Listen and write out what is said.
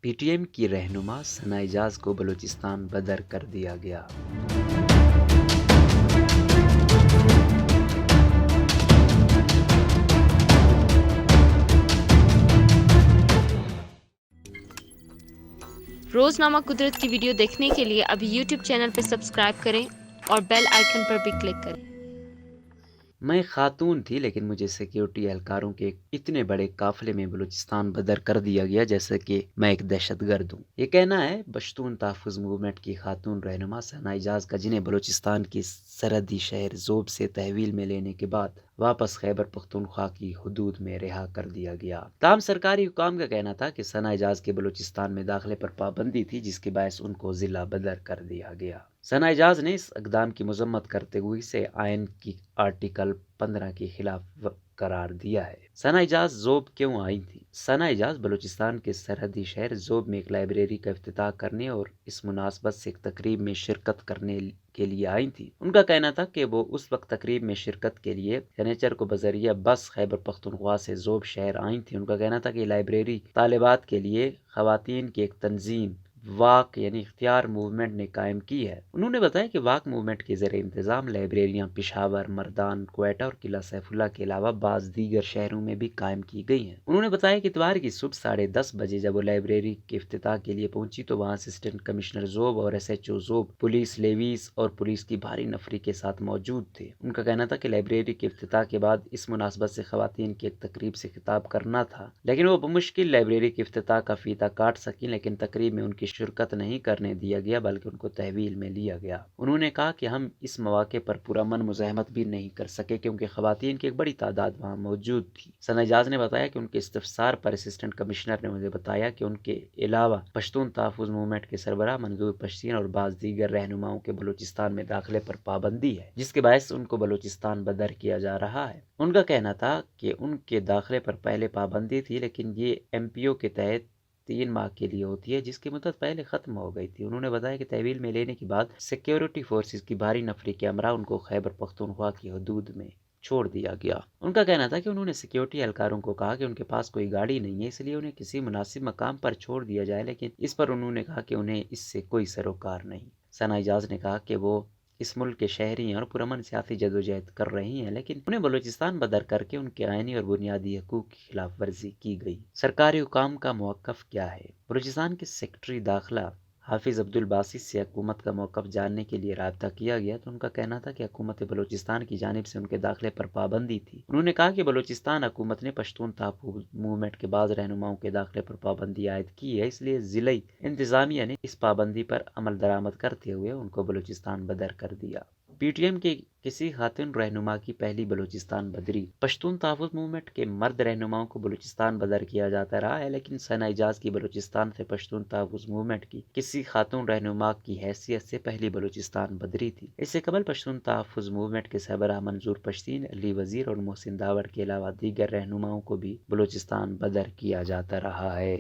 P T M کی رہنما ثنا اعجاز کو بلوچستان بدر کر دیا گیا۔ روزنامہ قدرت کی ویڈیو دیکھنے کے لیے ابھی یوٹیوب چینل پر سبسکرائب کریں اور بیل آئیکن پر بھی کلک کریں۔ میں خاتون تھی لیکن مجھے سیکیورٹی اہلکاروں کے اتنے بڑے قافلے میں بلوچستان بدر کر دیا گیا جیسے کہ میں ایک دہشت گرد ہوں، یہ کہنا ہے پشتون تحفظ موومنٹ کی خاتون رہنما ثنا اعجاز کا، جنہیں بلوچستان کی سرحدی شہر زوب سے تحویل میں لینے کے بعد واپس خیبر پختونخوا کی حدود میں رہا کر دیا گیا۔ تاہم سرکاری حکام کا کہنا تھا کہ ثنا اعجاز کے بلوچستان میں داخلے پر پابندی تھی، جس کے باعث ان کو ضلع بدر کر دیا گیا۔ ثنا اعجاز نے اس اقدام کی مذمت کرتے ہوئے اسے آئین کی آرٹیکل 15 کے خلاف قرار دیا ہے۔ ثنا اعجاز زوب کیوں آئی تھی؟ ثنا اعجاز بلوچستان کے سرحدی شہر زوب میں ایک لائبریری کا افتتاح کرنے اور اس مناسبت سے ایک تقریب میں شرکت کرنے کے لیے آئی تھی۔ ان کا کہنا تھا کہ وہ اس وقت تقریب میں شرکت کے لیے سنیچر کو بذریعہ بس خیبر پختونخوا سے زوب شہر آئی تھی۔ ان کا کہنا تھا کہ لائبریری طالبات کے لیے خواتین کی ایک تنظیم واک یعنی اختیار موومنٹ نے قائم کی ہے۔ انہوں نے بتایا کہ واک موومنٹ کے زیر انتظام لائبریریاں پشاور، مردان، کوئٹہ اور قلعہ سیف اللہ کے علاوہ بعض دیگر شہروں میں بھی قائم کی گئی ہیں۔ انہوں نے بتایا کہ اتوار کی صبح 10:30 بجے جب وہ لائبریری کے افتتاح کے لیے پہنچی تو وہاں اسسٹنٹ کمشنر زوب اور S H O Zhob, police levies اور پولیس کی بھاری نفری کے ساتھ موجود تھے۔ ان کا کہنا تھا کہ لائبریری کے افتتاح کے بعد اس مناسبت سے خواتین کی ایک تقریب سے خطاب کرنا تھا، لیکن وہ بمشکل لائبریری کے افتتاح کا فیتہ کاٹ سکیں، لیکن تقریب میں ان کی شرکت نہیں کرنے دیا گیا بلکہ ان کو تحویل میں لیا گیا۔ انہوں نے کہا کہ ہم اس مواقع پر پرامن مزاحمت بھی نہیں کر سکے کیونکہ خواتین کی ایک بڑی تعداد وہاں موجود تھی۔ ثنا اعجاز نے بتایا کہ ان کے استفسار پر اسسٹنٹ کمشنر نے مجھے بتایا کہ ان کے علاوہ پشتون تحفظ موومنٹ کے سربراہ منظور پشتین اور بعض دیگر رہنماؤں کے بلوچستان میں داخلے پر پابندی ہے، جس کے باعث ان کو بلوچستان بدر کیا جا رہا ہے۔ ان کا کہنا تھا کہ ان کے داخلے پر پہلے پابندی تھی لیکن یہ ایم پی او کے تحت 3 ماہ کے لیے ہوتی ہے، جس کی مدت پہلے ختم ہو گئی تھی۔ انہوں نے بتایا کہ تحویل میں لینے کے بعد سیکیورٹی فورسز کی بھاری نفری کے ہمراہ ان کو خیبر پختونخوا کی حدود میں چھوڑ دیا گیا۔ ان کا کہنا تھا کہ انہوں نے سیکیورٹی اہلکاروں کو کہا کہ ان کے پاس کوئی گاڑی نہیں ہے، اس لیے انہیں کسی مناسب مقام پر چھوڑ دیا جائے، لیکن اس پر انہوں نے کہا کہ انہیں اس سے کوئی سروکار نہیں۔ ثنا اعجاز نے کہا کہ وہ اس ملک کے شہری ہیں اور پرامن سیاسی جدوجہد کر رہی ہیں، لیکن انہیں بلوچستان بدر کر کے ان کے آئینی اور بنیادی حقوق کی خلاف ورزی کی گئی۔ سرکاری حکام کا موقف کیا ہے؟ بلوچستان کے سیکرٹری داخلہ حافظ عبدالباسط سے حکومت کا موقف جاننے کے لیے رابطہ کیا گیا تو ان کا کہنا تھا کہ حکومت بلوچستان کی جانب سے ان کے داخلے پر پابندی تھی۔ انہوں نے کہا کہ بلوچستان حکومت نے پشتون تحفظ موومنٹ کے بعض رہنماؤں کے داخلے پر پابندی عائد کی ہے، اس لیے ضلعی انتظامیہ نے اس پابندی پر عمل درآمد کرتے ہوئے ان کو بلوچستان بدر کر دیا۔ پی ٹی ایم کے کسی خاتون رہنما کی پہلی بلوچستان بدری۔ پشتون تحفظ موومنٹ کے مرد رہنماؤں کو بلوچستان بدر کیا جاتا رہا ہے، لیکن ثنا اعجاز کی بلوچستان سے پشتون تحفظ موومنٹ کی کسی خاتون رہنما کی حیثیت سے پہلی بلوچستان بدری تھی۔ اس سے قبل پشتون تحفظ موومنٹ کے سربراہ منظور پشتین، علی وزیر اور محسن داوڑ کے علاوہ دیگر رہنماؤں کو بھی بلوچستان بدر کیا جاتا رہا ہے۔